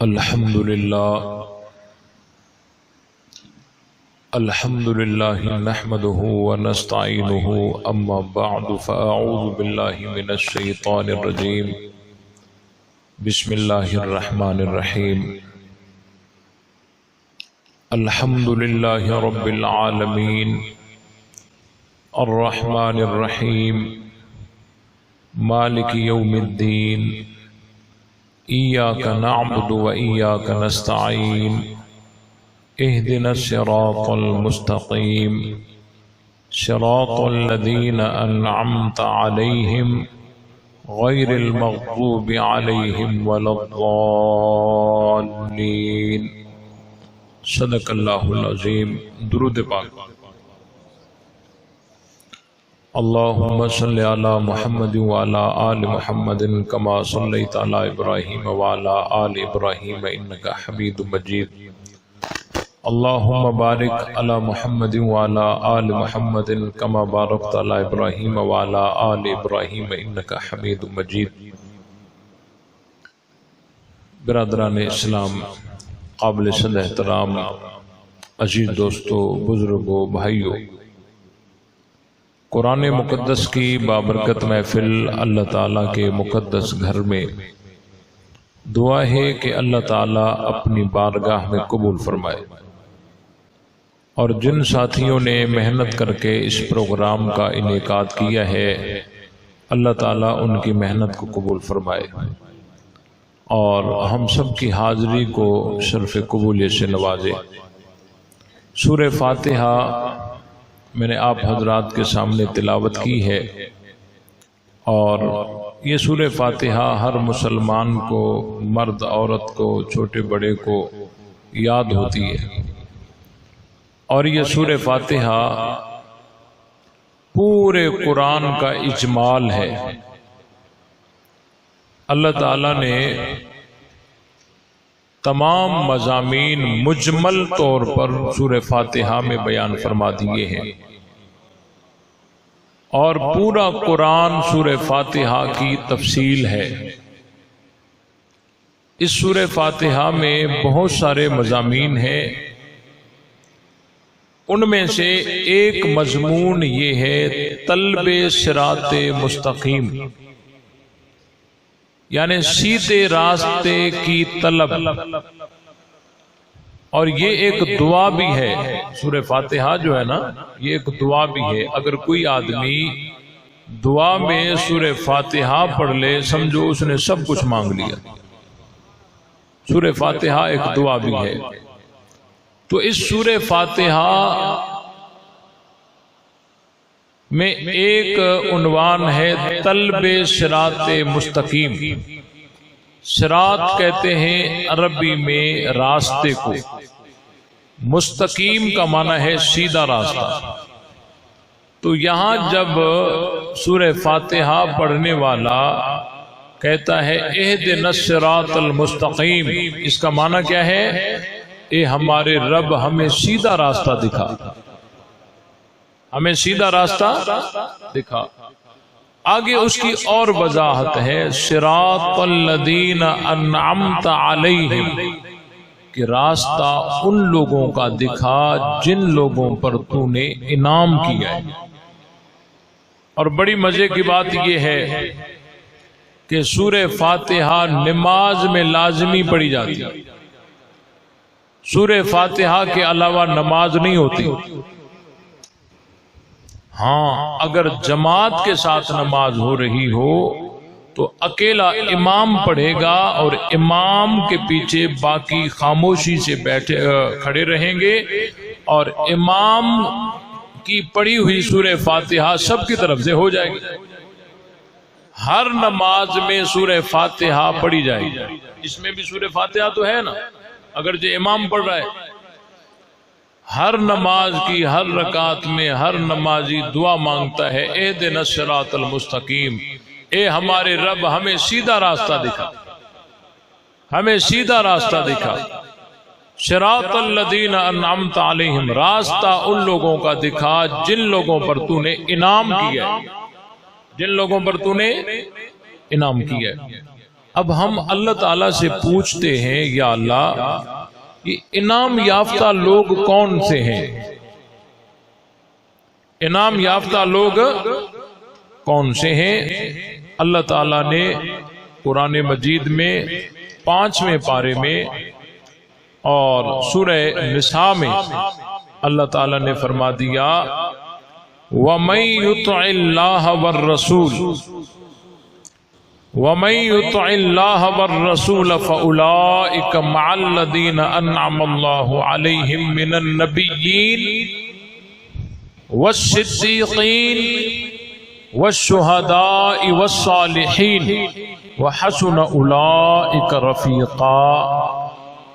الحمد لله نحمده ونستعينه أما بعد فأعوذ بالله من الشيطان الرجيم بسم الله الرحمن الرحيم الحمد لله رب العالمين الرحمن الرحيم مالك يوم الدين إياك نعبد وإياك نستعين اهدنا الصراط المستقيم صراط الذين أنعمت عليهم غير المغضوب عليهم ولا الضالين صدق اللہ العظیم۔ درود پاک۔ اللہم صل علی محمد وعلی آل محمد کما صلیت علی ابراہیم وعلی آل ابراہیم انکا حمید مجید۔ اللہم بارک علی محمد وعلی آل محمد کما بارکت علی ابراہیم وعلی آل ابراہیم انکا حمید مجید۔ برادران اسلام، قابل صد احترام عزیز دوستو، بزرگو، بھائیو، قرآن مقدس کی بابرکت محفل اللہ تعالیٰ کے مقدس گھر میں دعا ہے کہ اللہ تعالیٰ اپنی بارگاہ میں قبول فرمائے، اور جن ساتھیوں نے محنت کر کے اس پروگرام کا انعقاد کیا ہے اللہ تعالیٰ ان کی محنت کو قبول فرمائے اور ہم سب کی حاضری کو شرف قبولیت سے نوازے۔ سورہ فاتحہ میں نے آپ حضرات کے سامنے تلاوت کی ہے، اور یہ سورہ فاتحہ ہر مسلمان کو، مرد عورت کو، چھوٹے بڑے کو یاد ہوتی ہے، اور یہ سورہ فاتحہ پورے قرآن کا اجمال ہے۔ اللہ تعالیٰ نے تمام مضامین مجمل طور پر سورہ فاتحہ میں بیان فرما دیے ہیں، اور پورا قرآن سورہ فاتحہ کی تفصیل ہے۔ اس سورہ فاتحہ میں بہت سارے مضامین ہیں، ان میں سے ایک مضمون یہ ہے طلب صراط مستقیم، یعنی سیدھے راستے کی طلب، اور یہ ایک دعا بھی ہے۔ سورہ فاتحہ جو ہے نا، یہ ایک دعا بھی ہے۔ اگر کوئی آدمی دعا میں سورہ فاتحہ پڑھ لے، سمجھو اس نے سب کچھ مانگ لیا۔ سورہ فاتحہ ایک دعا بھی ہے۔ تو اس سورہ فاتحہ میں ایک عنوان ہے طلب صراط مستقیم۔ صراط کہتے ہیں عربی میں راستے کو، مستقیم کا معنی ہے سیدھا راستہ۔ تو یہاں جب سورہ فاتحہ پڑھنے والا کہتا ہے اہدنا الصراط المستقیم، اس کا معنی کیا ہے؟ اے ہمارے رب ہمیں سیدھا راستہ دکھا، ہمیں سیدھا راستہ دکھا۔ آگے اس کی اور وضاحت ہے صراط الذین انعمت علیہم، کہ راستہ ان لوگوں کا دکھا جن لوگوں پر تو نے انعام کیا ہے۔ اور بڑی مزے کی بات یہ ہے کہ سورہ فاتحہ نماز میں لازمی پڑھی جاتی ہے، سورہ فاتحہ کے علاوہ نماز نہیں ہوتی۔ ہاں، اگر جماعت کے ساتھ نماز ہو رہی ہو تو اکیلا امام پڑھے گا، اور امام کے پیچھے باقی خاموشی سے کھڑے رہیں گے، اور امام کی پڑھی ہوئی سورہ فاتحہ سب کی طرف سے ہو جائے گی۔ ہر نماز میں سورہ فاتحہ پڑھی جائے گی۔ اس میں بھی سورہ فاتحہ تو ہے نا، اگر جو امام پڑھ رہا ہے۔ ہر نماز کی ہر رکعت میں ہر نمازی دعا مانگتا ہے اہدنا الصراط المستقیم، اے ہمارے رب ہمیں سیدھا راستہ دکھا، ہمیں سیدھا راستہ دکھا۔ صراط الذین انعمت علیہم، راستہ ان لوگوں کا دکھا جن لوگوں پر تو نے انعام کیا ہے، جن لوگوں پر تو نے انعام کیا ہے۔ اب ہم اللہ تعالیٰ سے پوچھتے ہیں یا اللہ یہ انعام یافتہ لوگ کون سے ہیں؟ انعام یافتہ لوگ کون سے ہیں؟ اللہ تعالیٰ نے قرآن مجید میں 5ویں پارے میں اور سورہ نساء میں اللہ تعالیٰ نے فرما دیا وَمَن يُطِعِ اللَّهَ وَالرَّسُولَ وَمَن يُطِعِ اللَّهَ وَالرَّسُولَ فَأُولَٰئِكَ مَعَ الَّذِينَ أَنْعَمَ اللَّهُ عَلَيْهِم مِّنَ النَّبِيِّينَ وَالصِّدِّيقِينَ وَالشُّهَدَاءِ وَالصَّالِحِينَ وَحَسُنَ أُولَٰئِكَ رَفِيقًا۔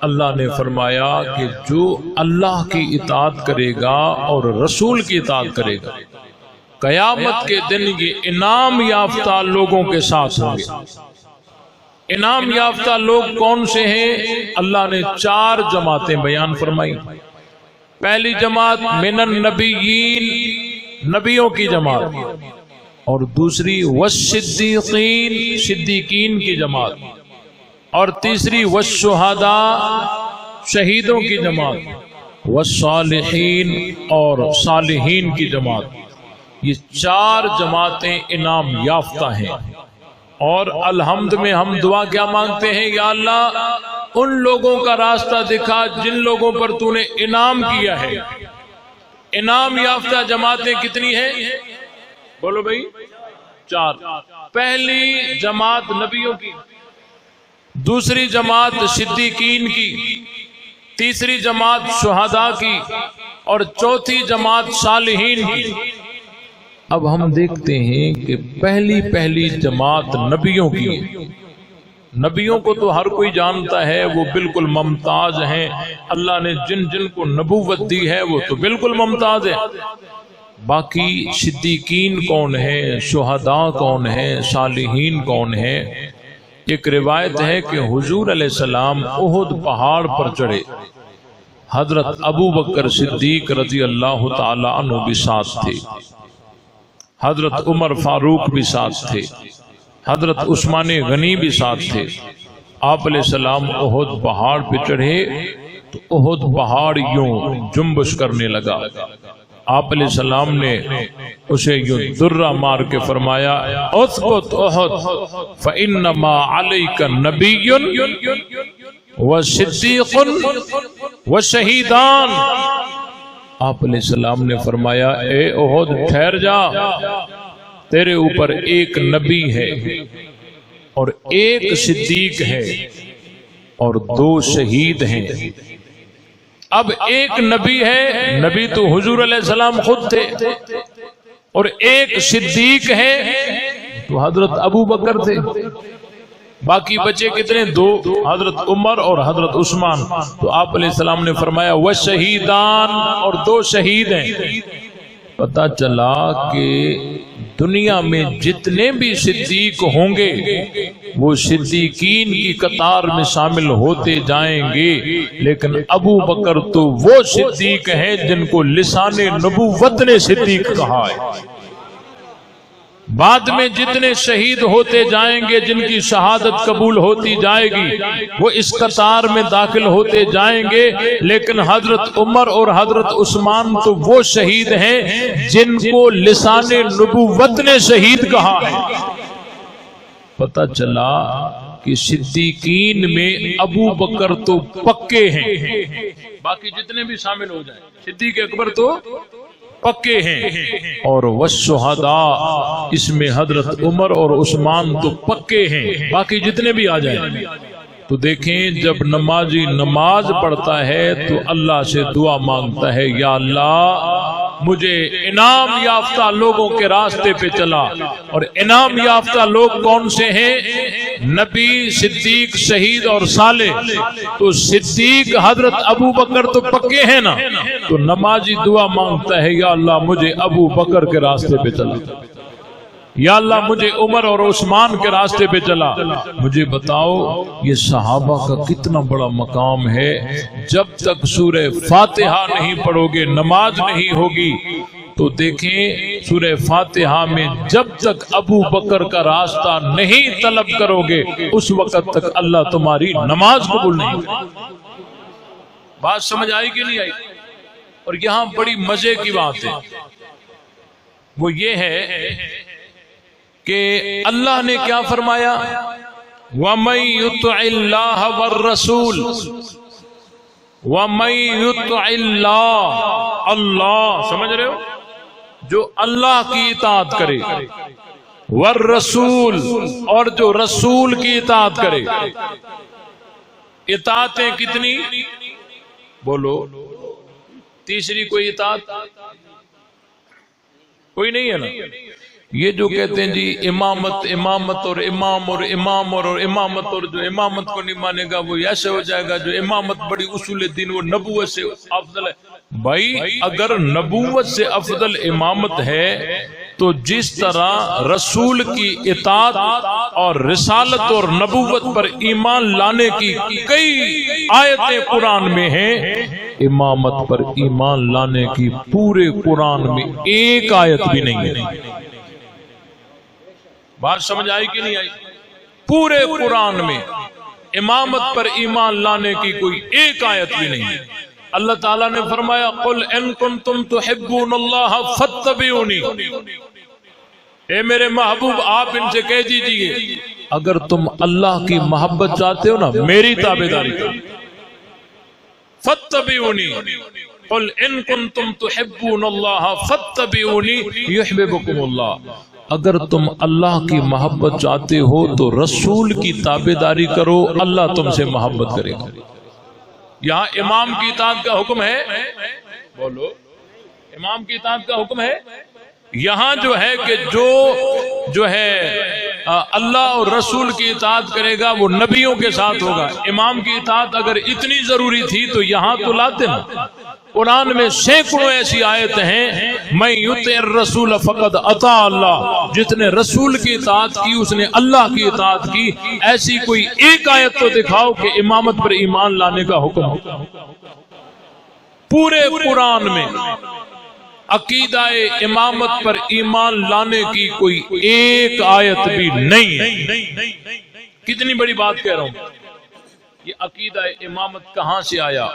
اللہ نے فرمایا کہ جو اللہ کی اطاعت کرے گا اور رسول کی اطاعت کرے گا قیامت کے دن یہ انعام یافتہ لوگوں کے ساتھ ہوں گے۔ انعام یافتہ لوگ کون سے ہیں؟ اللہ نے 4 جماعتیں بیان فرمائی۔ پہلی جماعت من النبیین، نبیوں کی جماعت، اور دوسری والصدیقین، صدیقین کی جماعت، اور تیسری والشہداء، شہیدوں کی جماعت، والصالحین، اور صالحین کی جماعت۔ یہ 4 جماعتیں انعام یافتہ ہیں۔ اور الحمد میں ہم دعا کیا مانگتے ہیں؟ یا اللہ ان لوگوں کا راستہ دکھا جن لوگوں پر تو نے انعام کیا ہے۔ انعام یافتہ جماعتیں کتنی ہیں؟ بولو بھائی، 4۔ پہلی جماعت نبیوں کی، دوسری جماعت صدیقین کی، تیسری جماعت شہداء کی، اور چوتھی جماعت صالحین کی۔ اب ہم دیکھتے ہیں کہ پہلی جماعت نبیوں کی ہے۔ نبیوں کو تو ہر کوئی جانتا ہے، وہ بالکل ممتاز ہیں۔ اللہ نے جن جن کو نبوت دی ہے وہ تو بالکل ممتاز ہے۔ باقی صدیقین کون ہیں، شہداء کون ہیں، صالحین کون ہیں؟ ایک روایت ہے کہ حضور علیہ السلام احد پہاڑ پر چڑھے، حضرت ابو بکر صدیق رضی اللہ تعالی عنہ بھی ساتھ تھے، حضرت عمر فاروق بھی ساتھ تھے، حضرت عثمان غنی بھی ساتھ تھے۔ آپ علیہ السلام احد پہاڑ پہ چڑھے تو احد پہاڑ یوں جنبش کرنے لگا۔ آپ علیہ السلام نے اسے یوں درہ مار کے فرمایا اثبت احد فإنما علیک نبی وصدیق وشہیدان۔ آپ علیہ السلام نے فرمایا اے احد ٹھہر جا، تیرے اوپر ایک نبی ہے اور ایک صدیق ہے اور 2 شہید ہیں۔ اب ایک نبی ہے، نبی تو حضور علیہ السلام خود تھے، اور ایک صدیق ہے تو حضرت ابو بکر تھے۔ باقی بچے کتنے؟ 2، حضرت عمر اور حضرت عثمان۔ تو آپ علیہ السلام نے فرمایا وہ شہیدان، اور 2 شہید ہیں۔ پتہ چلا کہ دنیا میں جتنے بھی صدیق ہوں گے وہ صدیقین کی قطار میں شامل ہوتے جائیں گے، لیکن ابو بکر تو وہ صدیق ہیں جن کو لسان نبوت نے صدیق کہا ہے۔ بعد میں جتنے شہید ہوتے جائیں گے، جن کی شہادت قبول ہوتی جائے گی، وہ اس قطار میں داخل ہوتے جائیں گے، لیکن حضرت عمر اور حضرت عثمان تو وہ شہید ہیں جن کو لسان نبوت نے شہید کہا ہے۔ پتہ چلا کہ صدیقین میں ابو بکر تو پکے ہیں، باقی جتنے بھی شامل ہو جائیں، صدیق اکبر تو پکے ہیں، اور والشہداء اس میں حضرت عمر اور عثمان تو پکے ہیں، باقی جتنے بھی آ جائیں۔ تو دیکھیں جب نمازی نماز پڑھتا ہے تو اللہ سے دعا مانگتا ہے یا اللہ مجھے انعام یافتہ لوگوں کے راستے پہ چلا۔ اور انعام یافتہ لوگ کون سے ہیں؟ نبی، صدیق، شہید اور صالح۔ تو صدیق حضرت ابو بکر تو پکے ہیں نا، تو نمازی دعا مانگتا ہے یا اللہ مجھے ابو بکر کے راستے پہ چلا، یا اللہ مجھے عمر اور عثمان کے راستے پہ چلا۔ مجھے بتاؤ یہ صحابہ کا کتنا بڑا مقام ہے۔ جب تک سورہ فاتحہ نہیں پڑھو گے، نماز نہیں ہوگی، تو دیکھیں سورہ فاتحہ میں جب تک ابو بکر کا راستہ نہیں طلب کرو گے اس وقت تک اللہ تمہاری نماز قبول نہیں کرے. بات سمجھ آئی کہ نہیں آئی؟ اور یہاں بڑی مزے کی بات ہے، وہ یہ ہے کہ اللہ نے کیا فرمایا؟ وَمَن يُطِعِ اللَّهَ وَالرَّسُولَ وَمَن يُطِعِ اللَّهَ، اللہ سمجھ رہے ہو، جو اللہ کی اطاعت کرے، والرسول، اور جو رسول کی اطاعت کرے. اطاعتیں کتنی؟ بولو. تیسری کوئی اطاعت کوئی نہیں ہے نا. یہ جو کہتے ہیں جی امامت اور امام اور امام اور امامت، اور جو امامت کو نہیں مانے گا وہ ایسے ہو جائے گا، جو امامت بڑی اصول دین وہ نبوت سے افضل ہے. بھائی اگر نبوت سے افضل امامت ہے تو جس طرح رسول کی اطاعت اور رسالت اور نبوت پر ایمان لانے کی کئی آیتیں قرآن میں ہیں، امامت پر ایمان لانے کی پورے قرآن میں ایک آیت بھی نہیں ہے. بات سمجھ آئی کہ نہیں آئی؟ پورے قرآن میں امامت پر ایمان لانے کی کوئی ایک آیت بھی نہیں ہے. اللہ تعالیٰ نے فرمایا قل ان کنتم تحبون اللہ فاتبعونی، اے میرے محبوب آپ ان سے کہہ دیجئے اگر تم اللہ کی محبت چاہتے ہو نا میری تابعداری کرو. فاتبعونی قل ان کنتم تحبون اللہ فاتبعونی یحببکم اللہ، اگر تم اللہ کی محبت چاہتے ہو تو رسول کی تابعداری کرو، اللہ تم سے محبت کرے گا. یہاں امام کی اطاعت کا حکم ہے، بولو امام کی اطاعت کا حکم ہے. یہاں جو ہے کہ جو ہے اللہ اور رسول کی اطاعت کرے گا وہ نبیوں کے ساتھ ہوگا. امام کی اطاعت اگر اتنی ضروری تھی تو یہاں تو لاتے نا. قرآن میں سینکڑوں ایسی آیت ہیں میں یطع الرسول فقد اطاع اللہ، جس نے رسول کی اطاعت کی اس نے اللہ کی اطاعت کی. ایسی کوئی ایک آیت تو دکھاؤ کہ امامت پر ایمان لانے کا حکم ہو. پورے قرآن میں عقیدہ امامت پر ایمان لانے کی کوئی ایک آیت بھی نہیں ہے. کتنی بڑی بات کہہ رہا ہوں. یہ عقیدہ امامت کہاں سے آیا؟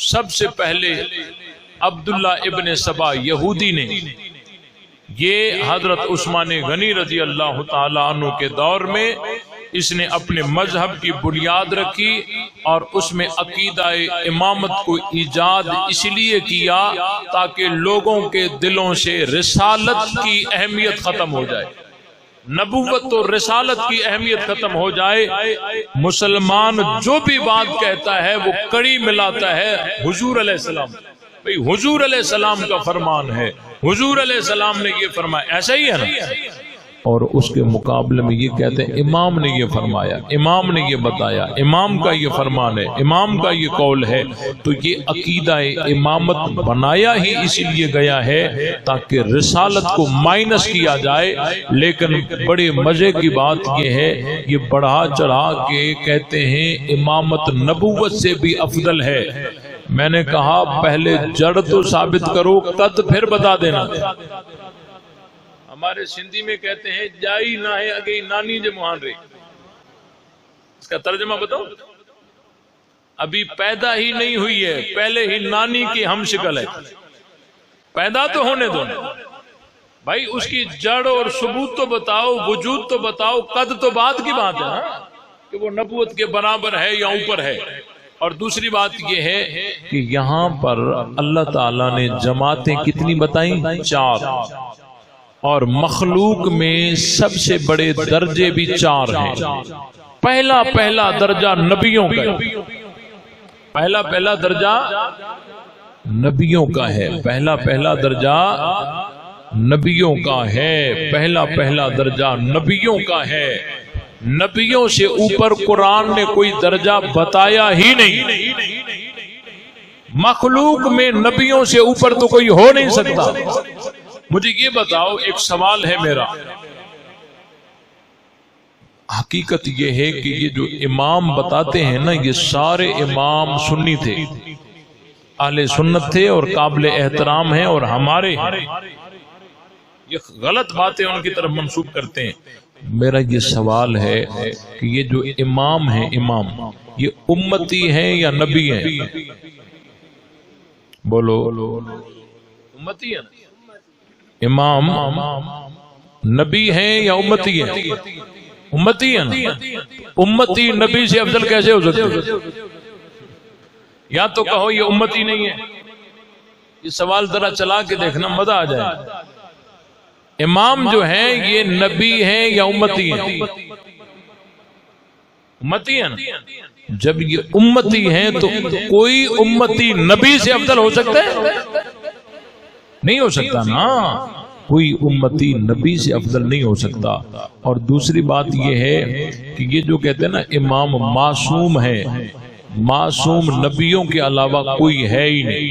سب سے پہلے عبداللہ ابن سبا یہودی نے، یہ حضرت عثمان غنی رضی اللہ تعالی عنہ کے دور میں اس نے اپنے مذہب کی بنیاد رکھی اور اس میں عقیدہ امامت کو ایجاد اس لیے کیا تاکہ لوگوں کے دلوں سے رسالت کی اہمیت ختم ہو جائے، نبوت اور رسالت کی اہمیت ختم ہو جائے. مسلمان جو بھی بات کہتا ہے وہ کڑی ملاتا ہے حضور علیہ السلام. بھئی حضور علیہ السلام کا فرمان ہے، حضور علیہ السلام نے یہ فرمایا، ایسا ہی ہے نا. اور اس کے مقابلے میں یہ کہتے ہیں امام نے یہ فرمایا، امام نے یہ بتایا، امام کا یہ فرمان ہے، امام کا یہ قول ہے. تو یہ عقیدہ امامت بنایا ہی اسی لیے گیا ہے تاکہ رسالت کو مائنس کیا جائے. لیکن بڑے مزے کی بات یہ ہے یہ بڑھا چڑھا کے کہتے ہیں امامت نبوت سے بھی افضل ہے. میں نے کہا پہلے جڑ تو ثابت کرو، قد پھر بتا دینا. ہمارے سندھی میں کہتے ہیں جائی نہ ہے اگئی نانی جے مہان رے. اس کا ترجمہ بتاؤ. ابھی پیدا ہی نہیں ہوئی ہے، پہلے ہی نانی کی ہم شکل ہے. پیدا تو ہونے دو بھائی، اس کی جڑ اور ثبوت تو بتاؤ، وجود تو بتاؤ. قد تو بعد کی بات ہے نا کہ وہ نبوت کے برابر ہے یا اوپر ہے. اور دوسری بات یہ ہے کہ یہاں پر اللہ تعالیٰ نے جماعتیں کتنی بتائیں؟ 4. اور مخلوق میں سب سے بڑے درجے بھی 4 ہیں. پہلا درجہ نبیوں کا ہے. پہلا درجہ نبیوں کا ہے. پہلا درجہ نبیوں کا ہے. پہلا درجہ نبیوں کا ہے. نبیوں سے اوپر قرآن نے کوئی درجہ بتایا ہی نہیں. مخلوق میں نبیوں سے اوپر تو کوئی ہو نہیں سکتا. مجھے یہ بتاؤ، ایک سوال ہے میرا. حقیقت یہ ہے کہ یہ جو امام بتاتے ہیں نا یہ سارے امام سنی تھے. اہل سنت تھے اور قابل احترام ہیں اور ہمارے ہیں، یہ غلط باتیں ان کی طرف منسوب کرتے ہیں۔ میرا یہ سوال ہے کہ یہ جو امام ہیں، امام یہ امتی ہیں یا نبی ہیں؟ بولو، امتی ہیں؟ امام نبی ہیں یا امتی ہیں؟ امتی ہیں نا؟ امتی نبی سے افضل کیسے ہو سکتے؟ یا تو کہو یہ امتی نہیں ہے۔ یہ سوال ذرا چلا کے دیکھنا، مزہ آ جائے۔ امام جو ہیں یہ نبی ہیں یا امتی ہیں؟ امتی ہیں نا؟ جب یہ امتی ہیں تو کوئی امتی نبی سے افضل ہو سکتا ہے؟ نہیں ہو سکتا نا، کوئی امتی نبی سے افضل نہیں ہو سکتا۔ اور دوسری بات یہ ہے کہ یہ جو کہتے ہیں نا امام معصوم ہے، معصوم نبیوں کے علاوہ کوئی ہے ہی نہیں،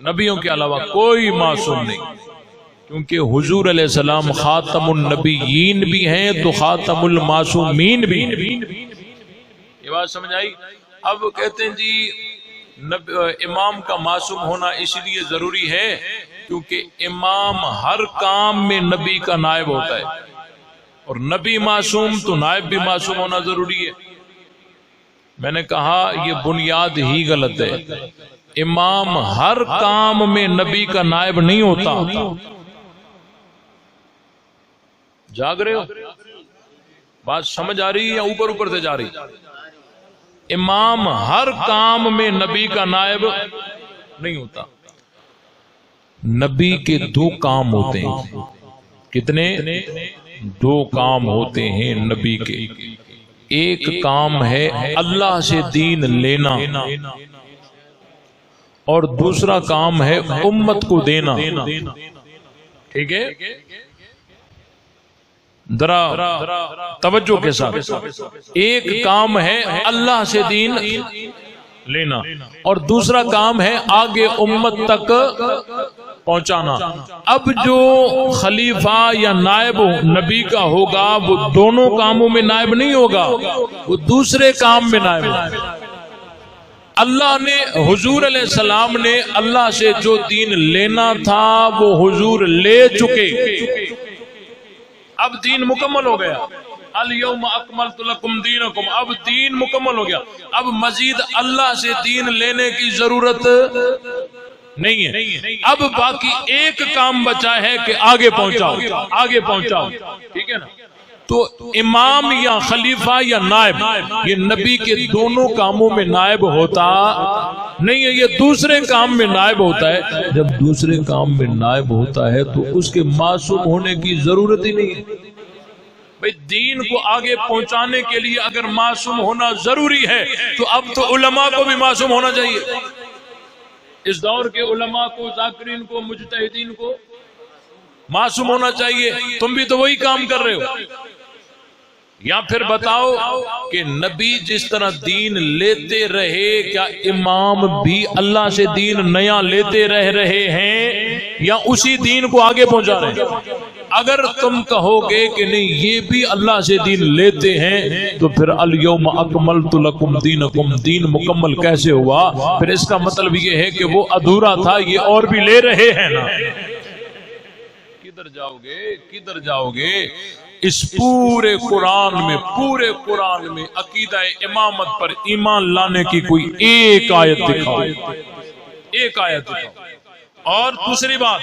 نبیوں کے علاوہ کوئی معصوم نہیں، کیونکہ حضور علیہ السلام خاتم النبیین بھی ہیں تو خاتم المعصومین بھی ہیں۔ یہ بات سمجھ آئی؟ اب کہتے ہیں جی امام کا معصوم ہونا اس لیے ضروری ہے کیونکہ امام ہر کام میں نبی کا نائب ہوتا ہے، اور نبی معصوم تو نائب بھی معصوم ہونا ضروری ہے۔ میں نے کہا یہ بنیاد ہی غلط ہے، امام ہر کام میں نبی کا نائب نہیں ہوتا۔ جاگ رہے ہو؟ بات سمجھ آ رہی ہے یا اوپر اوپر سے جا رہی؟ امام ہر کام میں نبی کا نائب نہیں ہوتا۔ نبی کے دو کام ہوتے ہیں۔ کتنے؟ دو کام ہوتے ہیں نبی کے۔ ایک کام ہے اللہ سے دین لینا، اور دوسرا کام ہے امت کو دینا۔ ٹھیک ہے؟ ذرا توجہ کے ساتھ، ایک کام ہے اللہ سے دین لینا اور دوسرا کام ہے آگے امت تک پہنچانا۔ اب جو خلیفہ یا نائب نبی کا ہوگا وہ دونوں کاموں میں نائب نہیں ہوگا، وہ دوسرے کام میں نائب ہوگا۔ اللہ نے، حضور علیہ السلام نے اللہ سے جو دین لینا تھا وہ حضور لے چکے، اب دین مکمل ہو گیا۔ الیوم اکملت لکم دینکم، اب دین مکمل ہو گیا، اب مزید اللہ سے دین لینے کی ضرورت نہیں ہے۔ اب باقی ایک کام بچا ہے کہ آگے پہنچاؤ، آگے پہنچاؤ۔ ٹھیک ہے نا؟ تو امام یا خلیفہ یا نائب یہ نبی کے دونوں کاموں میں نائب ہوتا نہیں ہے، یہ دوسرے کام میں نائب ہوتا ہے۔ جب دوسرے کام میں نائب ہوتا ہے تو اس کے معصوم ہونے کی ضرورت ہی نہیں ہے۔ بھئی دین کو آگے پہنچانے کے لیے اگر معصوم ہونا ضروری ہے تو اب تو علماء کو بھی معصوم ہونا چاہیے۔ اس دور کے علماء کو، ذاکرین کو، مجتہدین کو معصوم ہونا چاہیے۔ تم بھی تو وہی کام کر رہے ہو۔ یا پھر بتاؤ کہ نبی جس طرح دین لیتے رہے، کیا امام بھی اللہ سے دین نیا لیتے رہ رہے ہیں یا اسی دین کو آگے پہنچا رہے ہیں؟ اگر تم کہو گے کہ نہیں یہ بھی اللہ سے دین لیتے ہیں تو پھر الیوم اکملت لکم دینکم، دین مکمل کیسے ہوا؟ پھر اس کا مطلب یہ ہے کہ وہ ادھورا تھا، یہ اور بھی لے رہے ہیں نا۔ کدھر جاؤ گے، کدھر جاؤ گے؟ اس پورے قرآن میں عقیدہ امامت پر ایمان لانے کی کوئی ایک آیت دکھاؤ، ایک آیت دکھاؤ۔ اور دوسری بات،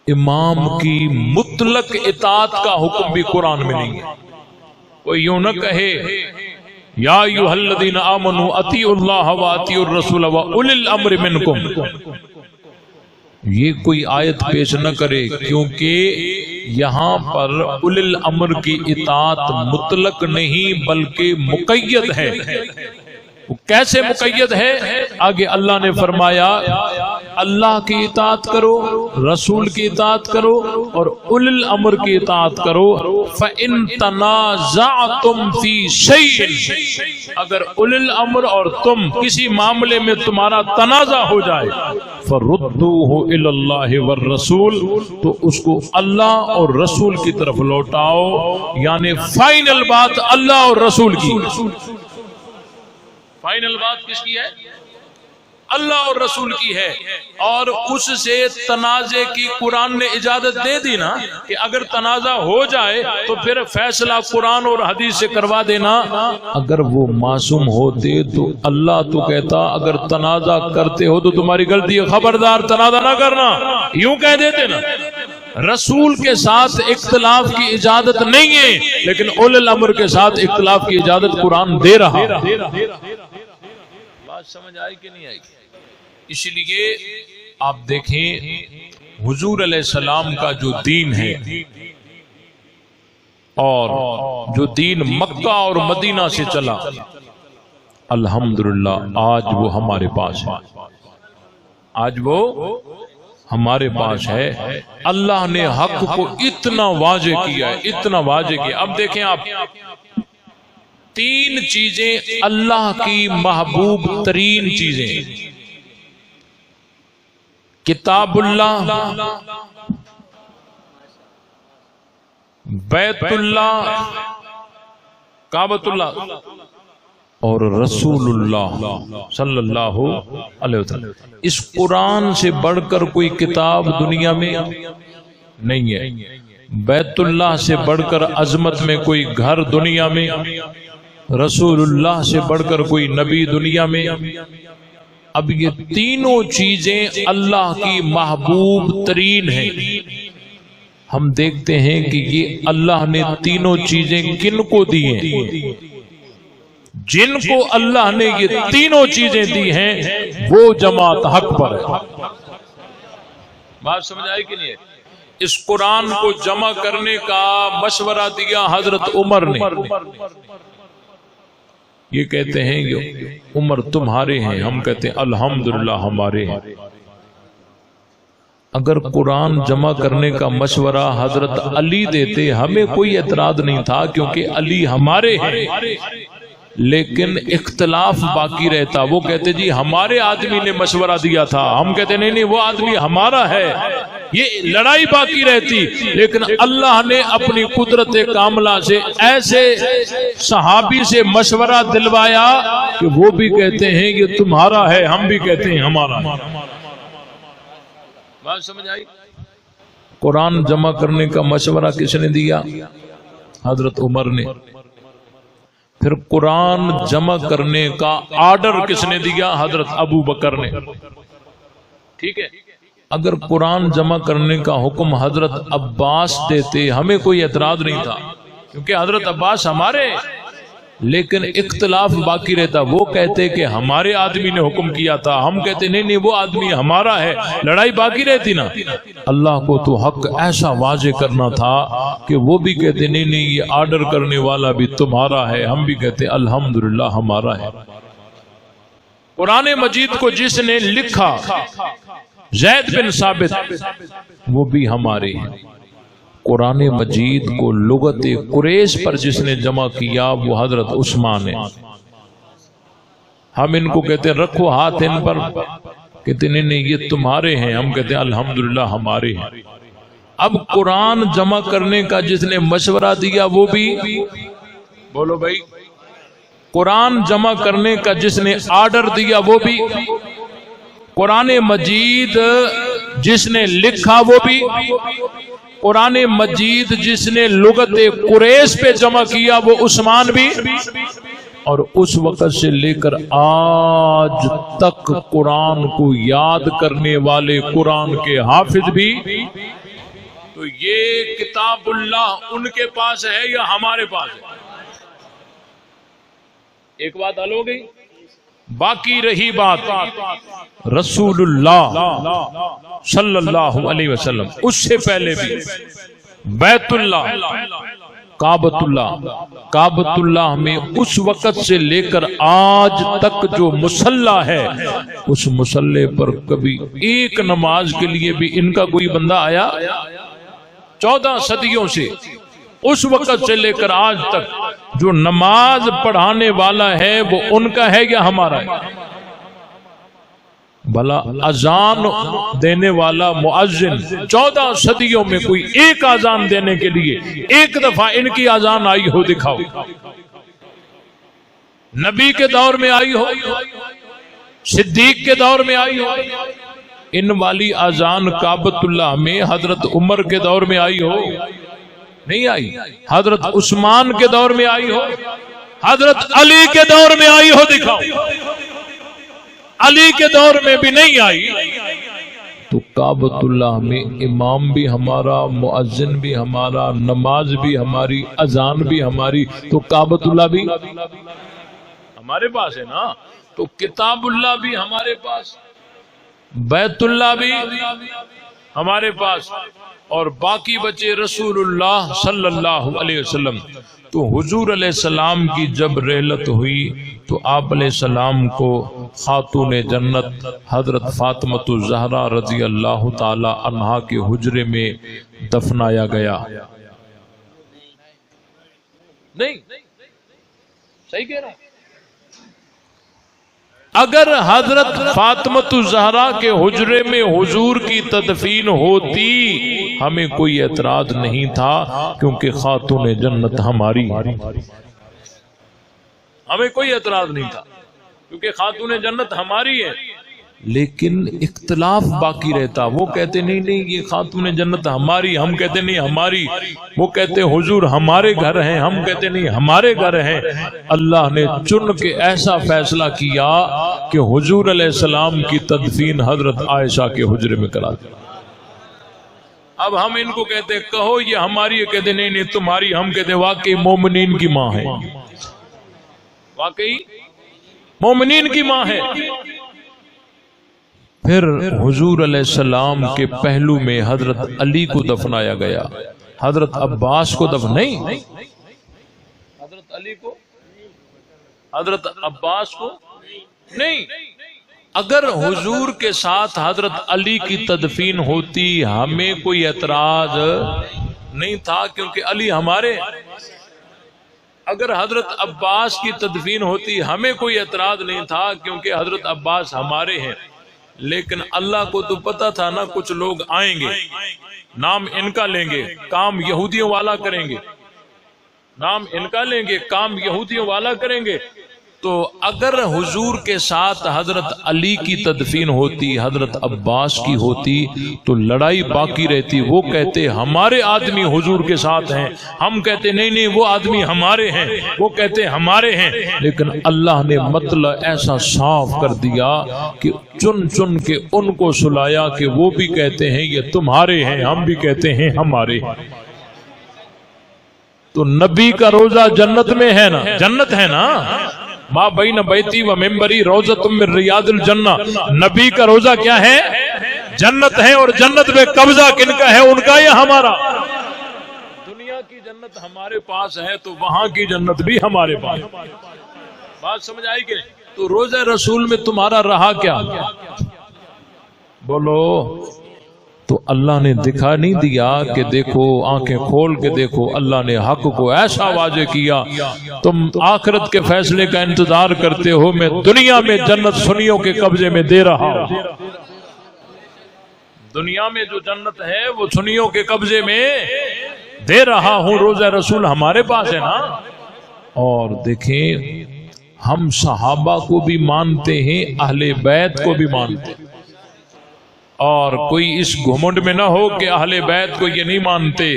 امام کی مطلق اطاعت کا حکم بھی قرآن میں نہیں ہے۔ کوئی یوں نہ کہے یا ایھا الذین آمنوا اطیعوا اللہ واطیعوا الرسول واولی الامر منکم، یہ کوئی آیت پیش نہ کرے، کیونکہ یہاں پر اولی الامر کی اطاعت مطلق نہیں بلکہ مقید ہے۔ وہ کیسے مقید ہے؟ آگے اللہ نے فرمایا اللہ کی اطاعت کرو، رسول کی اطاعت کرو اور اولی الامر کی اطاعت کرو۔ فَإِن تَنَازَعْتُمْ فِي شَيْءٍ، اگر اولی الامر اور تم کسی معاملے میں تمہارا تنازع ہو جائے، فَرُدُّوهُ إِلَى اللَّهِ وَالرَّسُولِ، تو اس کو اللہ اور رسول کی طرف لوٹاؤ، یعنی فائنل بات اللہ اور رسول کی۔ فائنل بات کس کی ہے؟ اللہ اور رسول کی ہے، اور اس سے تنازع کی قرآن نے اجازت دے دی نا کہ اگر تنازع ہو جائے تو پھر فیصلہ قرآن اور حدیث سے کروا دینا۔ اگر وہ معصوم ہوتے تو اللہ تو کہتا اگر تنازع کرتے ہو تو تمہاری غلطی ہے، خبردار تنازع نہ کرنا، یوں کہہ دیتے نا۔ رسول کے ساتھ اختلاف کی اجازت نہیں ہے، لیکن اولی الامر کے ساتھ اختلاف کی اجازت قرآن دے رہا۔ بات سمجھ آئی کہ نہیں آئی؟ اس لیے آپ دیکھیں حضور علیہ السلام کا جو دین ہے اور جو دین مکہ اور مدینہ سے چلا، الحمدللہ آج وہ ہمارے پاس ہے، آج وہ ہمارے پاس ہے۔ اللہ نے حق کو اتنا واضح کیا ہے، اتنا واضح کیا۔ اب دیکھیں آپ، تین چیزیں اللہ کی محبوب ترین چیزیں، کتاب اللہ، بیت اللہ، کعبۃ اللہ، اور رسول اللہ صلی اللہ علیہ وسلم۔ اس قرآن سے بڑھ کر کوئی کتاب دنیا میں نہیں ہے، بیت اللہ سے بڑھ کر عظمت میں کوئی گھر دنیا میں، رسول اللہ سے بڑھ کر کوئی نبی دنیا میں۔ اب یہ تینوں چیزیں اللہ کی محبوب ترین ہیں۔ ہم دیکھتے ہیں کہ یہ اللہ نے تینوں چیزیں کن کو دی ہیں؟ جن کو اللہ نے یہ تینوں چیزیں دی ہیں وہ جماعت حق پر ہے۔ بات سمجھ آئی کہ نہیں ہے؟ اس قرآن کو جمع کرنے کا مشورہ دیا حضرت عمر نے۔ یہ کہتے ہیں کہ عمر تمہارے ہیں، ہم کہتے ہیں الحمدللہ ہمارے ہیں۔ اگر قرآن جمع کرنے کا مشورہ حضرت علی دیتے ہمیں کوئی اعتراض نہیں تھا، کیونکہ علی ہمارے ہیں، لیکن اختلاف باقی رہتا۔ وہ کہتے جی ہمارے آدمی نے مشورہ دیا تھا، ہم کہتے نہیں نہیں وہ آدمی ہمارا ہے، یہ لڑائی باقی رہتی۔ لیکن اللہ نے اپنی قدرت کاملہ سے ایسے صحابی سے مشورہ دلوایا کہ وہ بھی کہتے ہیں یہ تمہارا ہے، ہم بھی کہتے ہیں ہمارا ہے۔ بات سمجھ آئی؟ قرآن جمع کرنے کا مشورہ کس نے دیا؟ حضرت عمر نے۔ پھر قرآن جمع کرنے کا آرڈر کس نے دیا؟ حضرت ابو بکر نے۔ ٹھیک ہے، اگر قرآن جمع کرنے کا حکم حضرت عباس دیتے ہمیں کوئی اعتراض نہیں تھا، کیونکہ حضرت عباس ہمارے، لیکن اختلاف باقی رہتا۔ وہ کہتے کہ ہمارے آدمی نے حکم کیا تھا، ہم کہتے نہیں نہیں وہ آدمی ہمارا ہے، لڑائی باقی رہتی نا۔ اللہ کو تو حق ایسا واضح کرنا تھا کہ وہ بھی کہتے نہیں نہیں یہ آرڈر کرنے والا بھی تمہارا ہے، ہم بھی کہتے الحمدللہ ہمارا ہے۔ قرآن مجید کو جس نے لکھا زید بن ثابت، وہ بھی ہمارے ہیں۔ قرآن مجید کو لغت قریش پر جس نے جمع کیا وہ حضرت عثمان ہے۔ ہم ان کو کہتے ہیں رکھو ہاتھ ان پر، کہتے نہیں نہیں یہ تمہارے ہیں، ہم کہتے ہیں الحمدللہ ہمارے ہیں۔ اب قرآن جمع کرنے کا جس نے مشورہ دیا وہ بھی، بولو بھائی، قرآن جمع کرنے کا جس نے آرڈر دیا وہ بھی، قرآن مجید جس نے لکھا وہ بھی، قرآن مجید جس نے لغت قریش پہ جمع کیا وہ عثمان بھی، اور اس وقت سے لے کر آج تک قرآن کو یاد کرنے والے قرآن کے حافظ بھی۔ تو یہ کتاب اللہ ان کے پاس ہے یا ہمارے پاس ہے؟ ایک بات حل ہو گئی۔ باقی رہی بات رسول اللہ صلی اللہ علیہ وسلم، اس سے پہلے بھی بیت اللہ، کعبۃ اللہ میں اس وقت سے لے کر آج تک جو مصلی ہے، اس مصلی پر کبھی ایک نماز کے لیے بھی ان کا کوئی بندہ آیا؟ 14 صدیوں سے اس وقت سے لے کر آج تک جو نماز پڑھانے والا ہے وہ ان کا ہے یا ہمارا ہے؟ بھلا اذان دینے والا مؤذن 14 صدیوں میں کوئی ایک اذان دینے کے لیے ایک دفعہ ان کی اذان آئی ہو دکھاؤ؟ نبی کے دور میں آئی ہو، صدیق کے دور میں آئی ہو، ان والی اذان کعبۃ اللہ میں حضرت عمر کے دور میں آئی ہو؟ نہیں آئی۔ حضرت عثمان کے دور میں آئی ہو؟ حضرت علی کے دور میں آئی ہو؟ دکھاؤ۔ علی کے دور میں بھی نہیں آئی تو کعبۃ اللہ میں امام بھی ہمارا، مؤذن بھی ہمارا، نماز بھی ہماری، اذان بھی ہماری، تو کعبۃ اللہ بھی ہمارے پاس ہے نا، تو کتاب اللہ بھی ہمارے پاس، بیت اللہ بھی ہمارے پاس، اور باقی بچے رسول اللہ صلی اللہ علیہ وسلم۔ تو حضور علیہ السلام کی جب رحلت ہوئی تو آپ علیہ السلام کو خاتون جنت حضرت فاطمۃ الزہرا رضی اللہ تعالی عنہا کے حجرے میں دفنایا گیا۔ نہیں صحیح کہہ رہا ہوں؟ اگر حضرت فاطمۃ الزہرا کے حجرے میں حضور کی تدفین ہوتی ہمیں کوئی اعتراض نہیں تھا، کیونکہ خاتون جنت ہماری، ہمیں کوئی اعتراض نہیں تھا کیونکہ خاتون جنت ہماری ہے۔ لیکن اختلاف باقی رہتا، وہ کہتے نہیں یہ خاتون جنت ہماری، ہم کہتے نہیں ہماری، وہ کہتے حضور ہمارے گھر ہیں، ہم کہتے نہیں ہمارے گھر ہیں۔ اللہ نے چن کے ایسا فیصلہ کیا کہ حضور علیہ السلام کی تدفین حضرت عائشہ کے حجرے میں کرا دی۔ اب ہم ان کو کہتے کہو یہ ہماری ہے، کہتے نہیں تمہاری، ہم کہتے واقعی مومنین کی ماں ہے، واقعی مومنین کی ماں ہے۔ پھر حضور علیہ السلام کے پہلو میں حضرت علی کو دفنایا گیا، حضرت عباس کو نہیں، حضرت علی کو، حضرت عباس کو نہیں۔ اگر حضور کے ساتھ حضرت علی کی تدفین ہوتی ہمیں کوئی اعتراض نہیں تھا، کیونکہ علی ہمارے۔ اگر حضرت عباس کی تدفین ہوتی ہمیں کوئی اعتراض نہیں تھا، کیونکہ حضرت عباس ہمارے ہیں۔ لیکن اللہ کو تو پتا تھا نا کچھ لوگ آئیں گے، نام ان کا لیں گے، کام یہودیوں والا کریں گے، نام ان کا لیں گے، کام یہودیوں والا کریں گے۔ تو اگر حضور کے ساتھ حضرت علی کی تدفین ہوتی، حضرت عباس کی ہوتی، تو لڑائی باقی رہتی۔ وہ کہتے ہمارے آدمی حضور کے ساتھ ہیں، ہم کہتے نہیں وہ آدمی ہمارے ہیں، وہ کہتے ہمارے ہیں۔ لیکن اللہ نے مطلب ایسا صاف کر دیا کہ چن چن کے ان کو سلایا کہ وہ بھی کہتے ہیں یہ تمہارے ہیں، ہم بھی کہتے ہیں ہمارے۔ تو نبی کا روزہ جنت میں ہے نا، جنت ہے نا، ما بین بیتی و ممبری روضۃ من ریاض الجنہ۔ نبی کا روزہ کیا ہے؟ جنت ہے، اور جنت میں قبضہ کن کا ہے؟ ان کا یا ہمارا؟ دنیا کی جنت ہمارے پاس ہے تو وہاں کی جنت بھی ہمارے پاس۔ بات سمجھ آئی کہ نہیں؟ تو روزہ رسول میں تمہارا رہا کیا؟ بولو۔ تو اللہ نے دکھا نہیں دیا کہ دیکھو، آنکھیں کھول کے دیکھو، اللہ نے حق کو ایسا واضح کیا۔ تم آخرت کے فیصلے کا انتظار کرتے ہو، میں دنیا میں جنت سنیوں کے قبضے میں دے رہا ہوں۔ دنیا میں جو جنت ہے وہ سنیوں کے قبضے میں دے رہا ہوں۔ روزہ رسول ہمارے پاس ہے نا۔ اور دیکھیں، ہم صحابہ کو بھی مانتے ہیں، اہل بیت کو بھی مانتے ہیں، اور کوئی اس گھمنڈ میں نہ ہو کہ اہل بیت کو یہ نہیں مانتے۔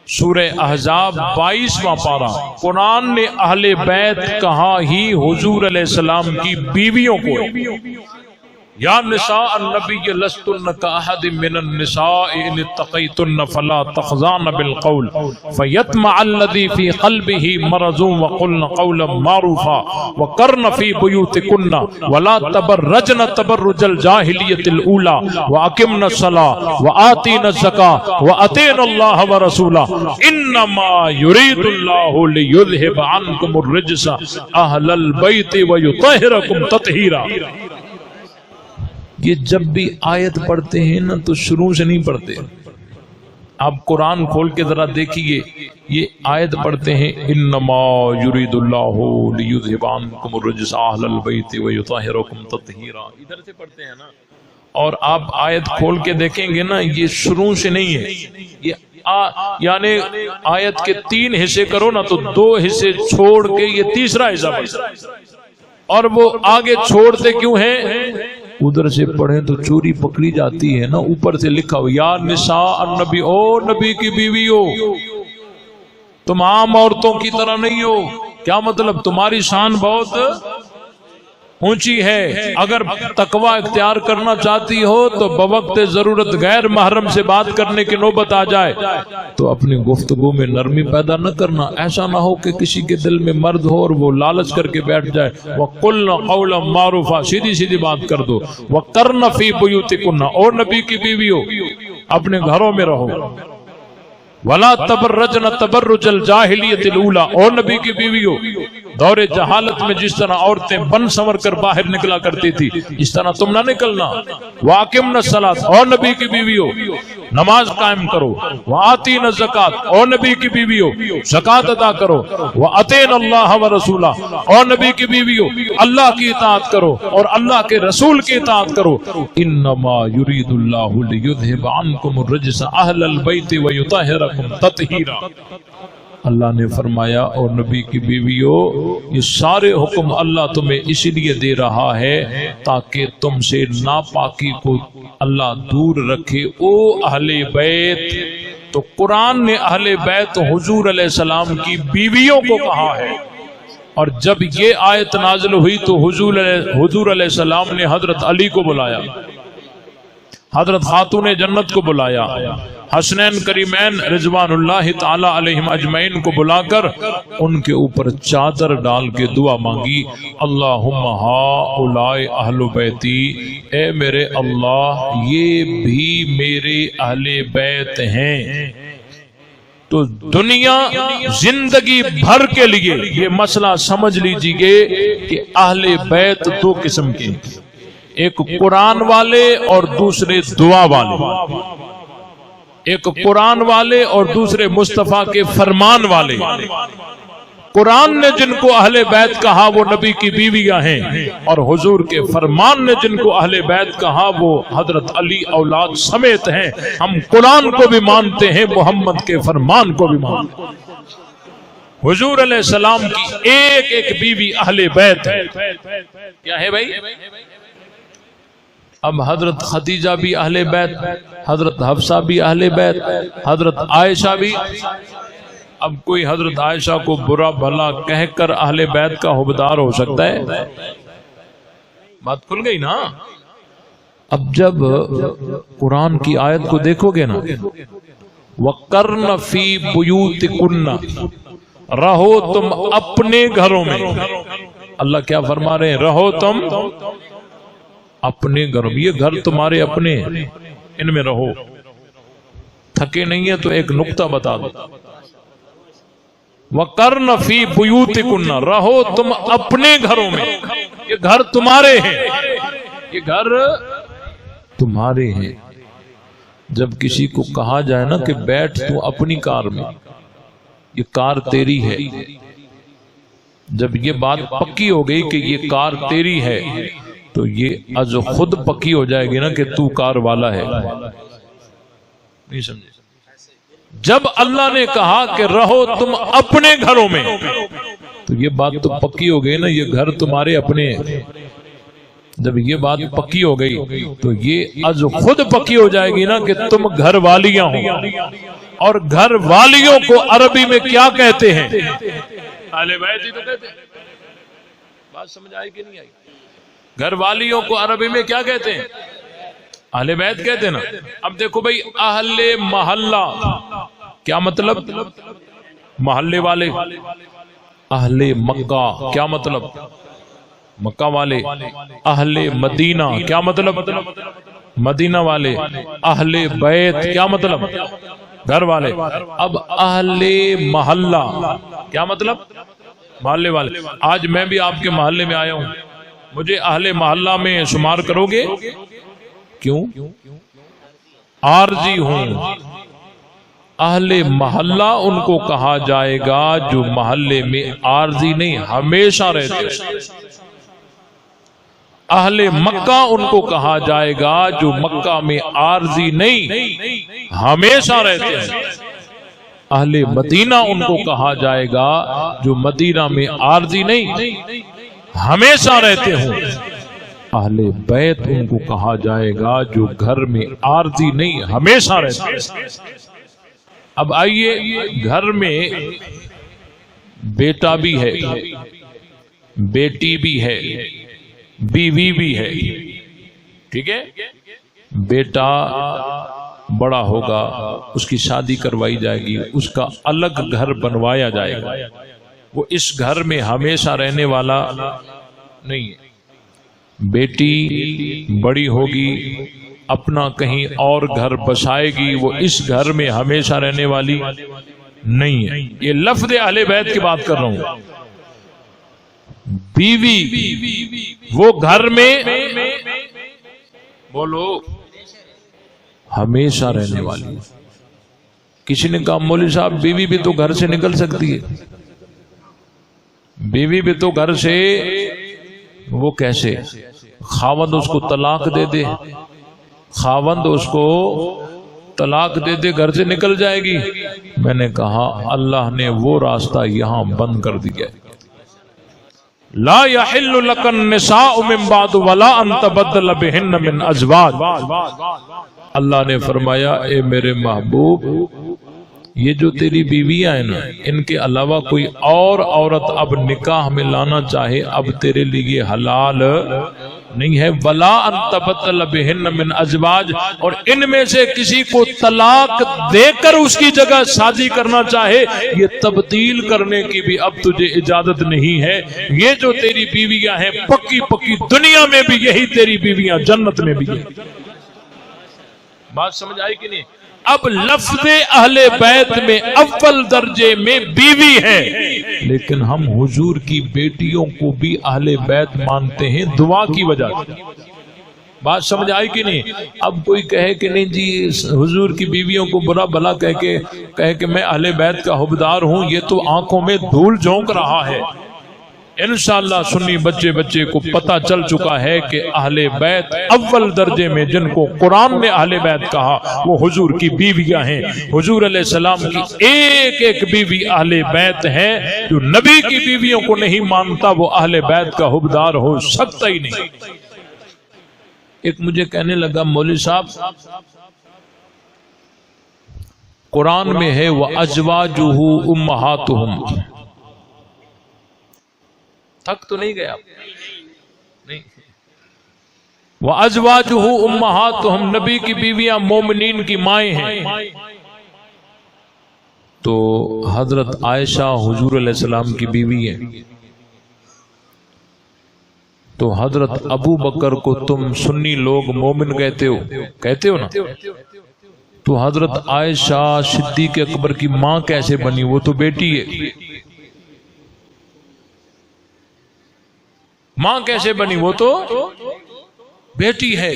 سورہ احزاب 22واں پارہ، قرآن نے اہل بیت کہا ہی حضور علیہ السلام کی بیویوں کو، یا نساء النبی لستن کاحد من النساء ان اتقیتن فلا تخضعن بالقول فیطمع الذی فی قلبہ مرض وقلن قولا معروفا وقرن فی بیوتکن ولا تبرجن تبرج الجاہلیۃ الاولی واقمن الصلاۃ وآتین الزکاۃ واطیعن اللہ ورسولہ انما یرید اللہ لیذہب عنکم الرجس اہل البیت ویطہرکم تطہیرا۔ یہ جب بھی آیت پڑھتے ہیں نا تو شروع سے نہیں پڑھتے۔ آپ قرآن کھول کے ذرا دیکھیے، یہ آیت پڑھتے ہیں انما یرید اللہ لیذہب عنکم الرجس اہل البیت ویطہرکم تطہیرا، ادھر سے پڑھتے ہیں نا۔ اور آپ آیت کھول کے دیکھیں گے نا، یہ شروع سے نہیں ہے، یہ یعنی آیت کے 3 حصے کرو نا تو 2 حصے چھوڑ کے یہ تیسرا حصہ بنتا ہے۔ اور وہ آگے چھوڑتے کیوں ہیں؟ ادھر سے پڑھیں تو چوری پکڑی جاتی ہے نا، اوپر سے لکھا ہو یا نساء النبی، او نبی کی بیوی ہو، تم عام عورتوں کی طرح نہیں ہو۔ کیا مطلب؟ تمہاری شان بہت اونچی ہے، اگر تقوی اختیار کرنا چاہتی ہو تو بوقت ضرورت غیر محرم سے بات کرنے کی نوبت آ جائے تو اپنی گفتگو میں نرمی پیدا نہ کرنا، ایسا نہ ہو کہ کسی کے دل میں مرد ہو اور وہ لالچ کر کے بیٹھ جائے۔ وَقُلْنَ قَوْلًا مَعْرُوفًا، سیدھی سیدھی بات کر دو۔ وَقَرْنَ فِي بُيُوتِكُنَّ، اور نبی کی بیوی ہو اپنے گھروں میں رہو۔ وَلَا تَبَرَّجْنَ تَبَرُّجَ الْجَاهِلِيَّةِ الْأُولَىٰ، اور نبی کی بیوی ہو دور جہالت میں جس طرح عورتیں بن سنور کر باہر نکلا کرتی تھی اس طرح تم نہ نکلنا۔ وَأَقِمْنَ الصَّلَاةَ، اور نبی کی بیوی ہو نماز قائم کرو۔ وَآتِينَ الزَّكَاةَ، اور نبی کی بیوی ہو زکوٰۃ ادا کرو۔ وَأَطِيعْنَ اللَّهَ وَرَسُولَهُ، اور نبی کی بیوی ہو اللہ کی اطاعت کرو اور اللہ کے رسول کی اطاعت کرو۔ إِنَّمَا يُرِيدُ اللَّهُ لِيُذْهِبَ عَنْكُمُ الرِّجْسَ أَهْلَ الْبَيْتِ وَيُطَهِّرَكُمْ تَطْهِيرًا۔ اللہ نے فرمایا اور نبی کی بیویوں، یہ سارے حکم اللہ تمہیں اس لیے دے رہا ہے تاکہ تم سے ناپاکی کو اللہ دور رکھے۔ او اہل بیت، تو قرآن نے اہل بیت حضور علیہ السلام کی بیویوں کو کہا ہے، اور جب یہ آیت نازل ہوئی تو حضور علیہ السلام نے حضرت علی کو بلایا، حضرت خاتون جنت کو بلایا، حسنین کریمین رضوان اللہ تعالی علیہم اجمعین کو بلا کر ان کے اوپر چادر ڈال کے دعا مانگی، اللہم ہؤلاء اہل بیتی، اے میرے اللہ یہ بھی میرے اہل بیت ہیں۔ تو دنیا زندگی بھر کے لیے یہ مسئلہ سمجھ لیجئے کہ اہل بیت 2 قسم کے، ایک قرآن والے اور دوسرے دعا والے، ایک قرآن والے اور دوسرے مصطفیٰ کے فرمان والے۔ قرآن نے جن کو اہل بیت کہا وہ نبی کی بیویاں ہیں، اور حضور کے فرمان نے جن کو اہل بیت کہا وہ حضرت علی اولاد سمیت ہیں۔ ہم قرآن کو بھی مانتے ہیں، محمد کے فرمان کو بھی مانتے ہیں۔ حضور علیہ السلام کی ایک ایک بیوی اہل بیت ہے۔ کیا ہے بھائی؟ اب حضرت خدیجہ بھی اہل بیت، حضرت حفصہ بھی اہل بیت، حضرت عائشہ بھی۔ اب کوئی حضرت عائشہ کو برا بھلا کہہ کر اہل بیت کا حبدار ہو سکتا ہے؟ بات کھل گئی نا۔ اب جب قرآن کی آیت کو دیکھو گے نا، وَقَرْنَ فِي بُيُوتِكُنَّ، رہو تم اپنے گھروں میں۔ اللہ کیا فرما رہے ہیں؟ رہو تم اپنے گھروں میں، یہ گھر تمہارے اپنے ہیں، ان میں رہو۔ تھکے نہیں ہے تو ایک نقطہ بتا دو، وَقَرْنَ فِي بُيُوتِكُنَّ، رہو تم اپنے گھروں میں، یہ گھر تمہارے ہیں، یہ گھر تمہارے ہیں۔ جب کسی کو کہا جائے نا کہ بیٹھ تو اپنی کار میں، یہ کار تیری ہے، جب یہ بات پکی ہو گئی کہ یہ کار تیری ہے تو یہ از خود پکی ہو جائے گی نا کہ تو کار والا ہے۔ نہیں سمجھے؟ جب اللہ نے کہا کہ رہو تم اپنے گھروں میں تو یہ بات تو پکی ہو گئی نا، یہ گھر تمہارے اپنے ہیں۔ جب یہ بات پکی ہو گئی تو یہ از خود پکی ہو جائے گی نا کہ تم گھر والیاں ہو۔ اور گھر والیوں کو عربی میں کیا کہتے ہیں؟ اہل بیت ہی تو کہتے ہیں۔ بات سمجھ آئی کہ نہیں آئی؟ گھر والیوں کو عربی میں کیا کہتے ہیں؟ اہل بیت کہتے ہیں نا۔ اب دیکھو بھائی، اہل محلہ کیا مطلب؟ محلے والے۔ اہل مکہ کیا مطلب؟ مکہ والے۔ اہل مدینہ کیا مطلب؟ مدینہ والے۔ اہل بیت کیا مطلب؟ گھر والے۔ اب اہل محلہ کیا مطلب؟ محلے والے۔ آج میں بھی آپ کے محلے میں آیا ہوں، مجھے اہل محلہ میں شمار کرو گے؟ کیوں؟ عارضی ہوں۔ اہل محلہ ان کو کہا جائے گا جو محلے میں عارضی نہیں ہمیشہ رہتے ہیں۔ اہل مکہ ان کو کہا جائے گا جو مکہ میں عارضی نہیں ہمیشہ رہتے ہیں۔ اہل مدینہ ان کو کہا جائے گا جو مدینہ میں عارضی نہیں ہمیشہ رہتے ہوں، اہل بیت ان کو کہا جائے گا جو گھر میں عارضی نہیں ہمیشہ رہتے ہیں۔ اب آئیے، گھر میں بیٹا بھی ہے، بیٹی بھی ہے، بیوی بھی ہے، ٹھیک ہے؟ بیٹا بڑا ہوگا، اس کی شادی کروائی جائے گی، اس کا الگ گھر بنوایا جائے گا، وہ اس گھر میں ہمیشہ رہنے والا نہیں ہے۔ بیٹی بڑی ہوگی، اپنا کہیں اور گھر بسائے گی، وہ اس گھر میں ہمیشہ رہنے والی نہیں ہے۔ یہ لفظ اہل بیت کی بات کر رہا ہوں۔ بیوی وہ گھر میں بولو ہمیشہ رہنے والی۔ کسی نے کہا مولوی صاحب بیوی بھی تو گھر سے نکل سکتی ہے، بیوی بھی تو گھر سے، وہ کیسے؟ خاوند اس کو طلاق دے دے، خاوند اس کو طلاق دے دے گھر سے نکل جائے گی؟ میں نے کہا اللہ نے وہ راستہ یہاں بند کر دیا ہے۔ لا يحل لك النساء من بعد ولا ان تبدل بهن من ازواج۔ اللہ نے فرمایا اے میرے محبوب، یہ جو تیری بیویاں ہیں نا، ان کے علاوہ کوئی اور عورت اب نکاح میں لانا چاہے اب تیرے لیے حلال نہیں ہے۔ ولا ان تبدل بهن من ازواج، اور ان میں سے کسی کو طلاق دے کر اس کی جگہ شادی کرنا چاہے، یہ تبدیل کرنے کی بھی اب تجھے اجازت نہیں ہے۔ یہ جو تیری بیویاں ہیں پکی پکی دنیا میں بھی یہی تیری بیویاں جنت میں بھی یہی۔ بات سمجھ آئی کہ نہیں؟ اب لفظ اہل بیت میں اول درجے میں بیوی ہے، لیکن ہم حضور کی بیٹیوں کو بھی اہل بیت مانتے ہیں دعا کی وجہ سے۔ بات سمجھ آئی کہ نہیں؟ اب کوئی کہے کہ نہیں جی حضور کی بیویوں کو برا بھلا کہے کہ میں اہل بیت کا حبدار ہوں، یہ تو آنکھوں میں دھول جھونک رہا ہے۔ انشاءاللہ سنی بچے کو پتہ چل چکا ہے کہ اہل بیت اول درجے میں جن کو قرآن نے اہل بیت کہا وہ حضور کی بیویاں ہیں۔ حضور علیہ السلام کی ایک ایک بیوی اہل بیت ہے۔ جو نبی کی بیویوں کو نہیں مانتا وہ اہل بیت کا حبدار ہو سکتا ہی نہیں۔ ایک مجھے کہنے لگا مولوی صاحب قرآن میں ہے وَأَزْوَاجُهُ أُمَّهَاتُهُمْ، تھک تو نہیں گیا نہیں؟ وَأَزْوَاجُهُ أُمَّهَاتُهُمْ، نبی کی بیویاں مومنین کی مائیں ہیں۔ تو حضرت عائشہ حضور علیہ السلام کی بیوی ہے، تو حضرت ابو بکر کو تم سنی لوگ مومن کہتے ہو نا، تو حضرت عائشہ صدیق اکبر کی ماں کیسے بنی؟ وہ تو بیٹی ہے۔ ماں کیسے بنی؟ وہ تو بیٹی ہے۔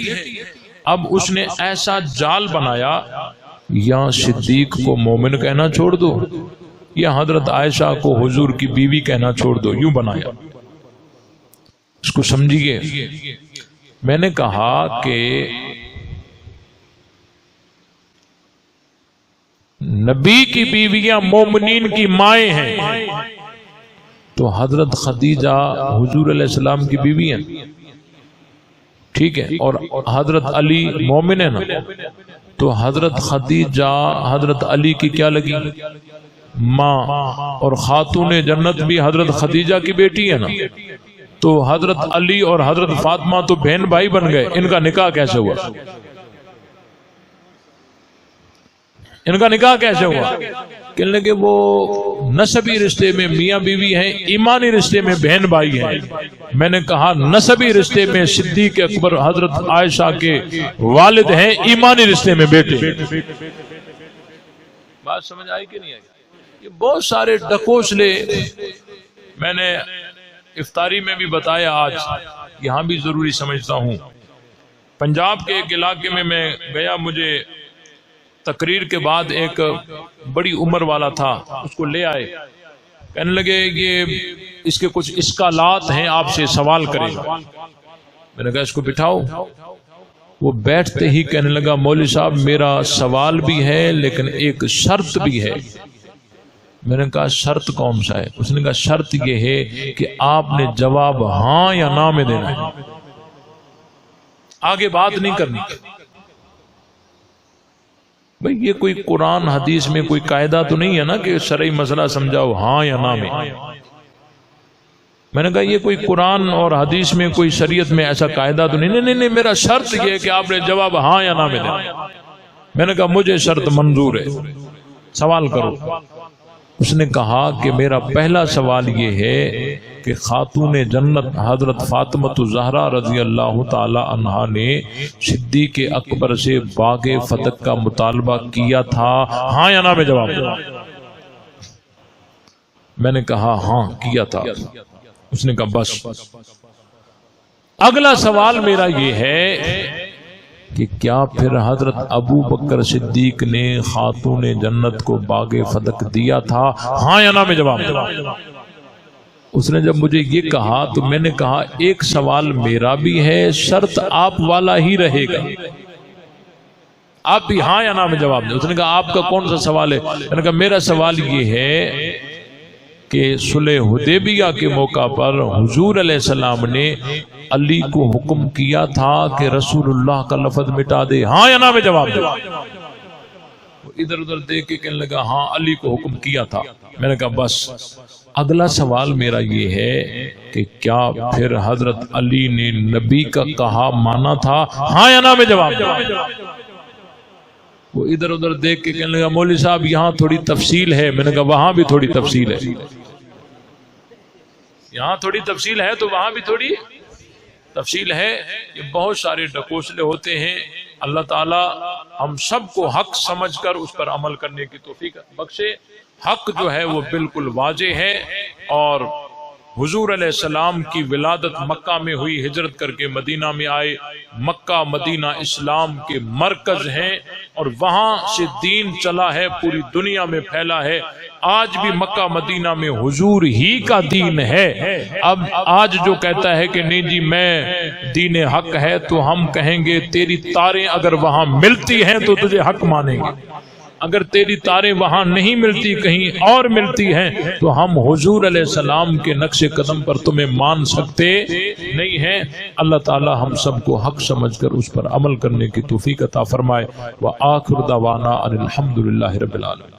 اب اس نے ایسا جال بنایا، یا صدیق کو مومن کہنا چھوڑ دو یا حضرت عائشہ کو حضور کی بیوی کہنا چھوڑ دو، یوں بنایا۔ اس کو سمجھیے۔ میں نے کہا کہ نبی کی بیویاں مومنین کی مائیں ہیں، تو حضرت خدیجہ حضور علیہ السلام کی بیوی ہیں، ٹھیک ہے، اور حضرت علی مومن ہے نا، تو حضرت خدیجہ حضرت علی کی کیا لگی؟ ماں، اور خاتون جنت بھی حضرت خدیجہ کی بیٹی ہے نا، تو حضرت علی اور حضرت فاطمہ تو بہن بھائی بن گئے، ان کا نکاح کیسے ہوا؟ ان کا نکاح کیسے ہوا؟ کہنے لگے وہ نسبی رشتے میں میاں بیوی ہیں، ایمانی رشتے میں بہن بھائی ہیں۔ میں نے کہا نسبی رشتے میں صدیق اکبر حضرت عائشہ کے والد ہیں، ایمانی رشتے میں بیٹے۔ بات سمجھ آئی کہ نہیں آئی؟ یہ بہت سارے ڈکوسلے میں نے افطاری میں بھی بتایا، آج یہاں بھی ضروری سمجھتا ہوں۔ پنجاب کے ایک علاقے میں گیا، مجھے تقریر کے بعد ایک بڑی عمر والا تھا، اس کو لے آئے، کہنے لگے یہ اس کے کچھ اشکالات ہیں، آپ سے سوال کرے گا۔ میں نے کہا اس کو بٹھاؤ۔ وہ بیٹھتے ہی کہنے لگا مولوی صاحب میرا سوال بھی ہے لیکن ایک شرط بھی ہے۔ میں نے کہا شرط کون سا ہے؟ اس نے کہا شرط یہ ہے کہ آپ نے جواب ہاں یا نہ میں دینا ہے، آگے بات نہیں کرنی۔ بھئی یہ کوئی قرآن حدیث میں کوئی قاعدہ تو نہیں ہے نا کہ شرعی مسئلہ سمجھاؤ ہاں یا نہ میں۔ میں نے کہا یہ کوئی قرآن اور حدیث میں کوئی شریعت میں ایسا قاعدہ تو نہیں۔ نہیں، میرا شرط یہ ہے کہ آپ نے جواب ہاں یا نہ میں دینا۔ میں نے کہا مجھے شرط منظور ہے، سوال کرو۔ اس نے کہا کہ میرا پہلا سوال یہ ہے کہ خاتون جنت حضرت فاطمہ الزہرا رضی اللہ تعالی عنہا نے صدیق اکبر سے باغ فتح کا مطالبہ کیا تھا، ہاں یا نہ میں جواب دو۔ میں نے کہا ہاں کیا تھا۔ اس نے کہا بس۔ اگلا سوال میرا یہ ہے کہ کیا پھر حضرت ابو بکر صدیق نے خاتون جنت کو باغ فتح دیا تھا، ہاں یا نہ میں جواب دو۔ اس نے جب مجھے یہ کہا تو میں نے کہا ایک سوال میرا بھی ہے، شرط آپ والا ہی رہے گا، آپ بھی ہاں یا نہ میں جواب دیں۔ اس نے کہا آپ کا کون سا سوال ہے؟ میں نے کہا میرا سوال یہ ہے کہ صلح حدیبیہ کے موقع پر حضور علیہ السلام نے علی کو حکم کیا تھا کہ رسول اللہ کا لفظ مٹا دے، ہاں یا نہ میں جواب دے۔ ادھر ادھر دیکھ کے کہنے لگا ہاں علی کو حکم کیا تھا۔ میں نے کہا بس۔ اگلا سوال میرا یہ ہے کہ کیا پھر حضرت علی نے نبی کا کہا مانا تھا، ہاں یا نہ میں جواب دے۔ وہ ادھر ادھر دیکھ کے کہنے لگا مولوی صاحب یہاں تھوڑی تفصیل ہے۔ میں نے کہا وہاں بھی تھوڑی تفصیل ہے، یہاں تھوڑی تفصیل ہے تو وہاں بھی تھوڑی تفصیل ہے۔ یہ بہت سارے ڈکوسلے ہوتے ہیں۔ اللہ تعالی ہم سب کو حق سمجھ کر اس پر عمل کرنے کی توفیق بخشے۔ حق جو ہے وہ بالکل واضح ہے، اور حضور علیہ السلام کی ولادت مکہ میں ہوئی، ہجرت کر کے مدینہ میں آئے۔ مکہ مدینہ اسلام کے مرکز ہیں، اور وہاں سے دین چلا ہے، پوری دنیا میں پھیلا ہے۔ آج بھی مکہ مدینہ میں حضور ہی کا دین ہے۔ اب آج جو کہتا ہے کہ نہیں جی میں دین حق ہے، تو ہم کہیں گے تیری تاریں اگر وہاں ملتی ہیں تو تجھے حق مانیں گے، اگر تیری تاریں وہاں نہیں ملتی کہیں اور ملتی ہیں تو ہم حضور علیہ السلام کے نقش قدم پر تمہیں مان سکتے نہیں ہیں۔ اللہ تعالی ہم سب کو حق سمجھ کر اس پر عمل کرنے کی توفیق عطا فرمائے۔ وآخر دعوانا ان الحمد للہ رب العالمین۔